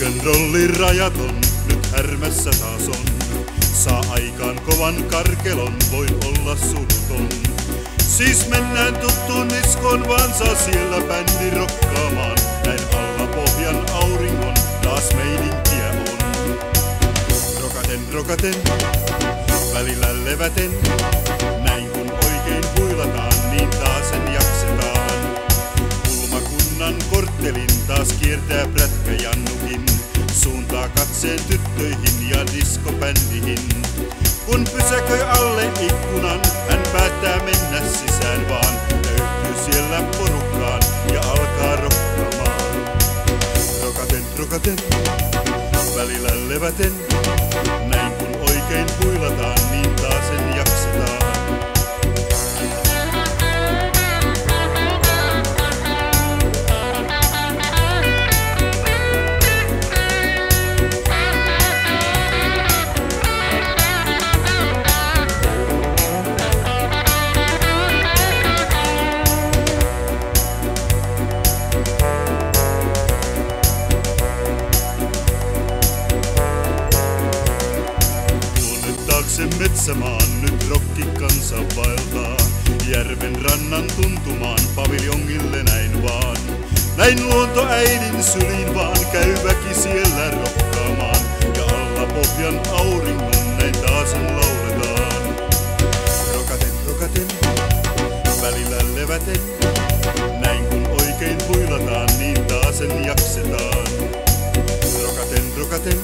Rock'n'rollin rajaton nyt härmässä taas on. Saa aikaan kovan karkelon, voi olla suruton. Siis mennään tuttuun diskoon, vaan saa siellä bändi rokkaamaan. Näin alla pohjan auringon taas meininkiä on. Rokaten, välillä leväten. Näin kun oikein huilataan, niin taasen jaksetaan. Kulmakunnan korttelin taas kiertää prätkä Jannukin. Suuntaa katseen tyttöihin ja diskobändihin. Kun pysäköi alle ikkunan, hän päättää mennä sisään vaan. Löytyy siellä porukkaan ja alkaa rokkaamaan. Rokaten, välillä leväten. Näin kun oikein huilataan, niin taasen jaksetaan. Se metsämaan nyt rokki kansa vaeltaa. Järven rannan tuntumaan paviljongille näin vaan. Näin luontoäidin syliin vaan käy väki siellä rokkaamaan. Ja alla pohjan auringon näin taasen lauletaan. Rokaten, välillä leväten. Näin kun oikein huilataan, niin taasen jaksetaan. Rokaten,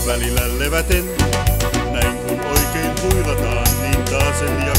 välillä leväten. Näin kun oikein huilataan, niin taasen jaksetaan.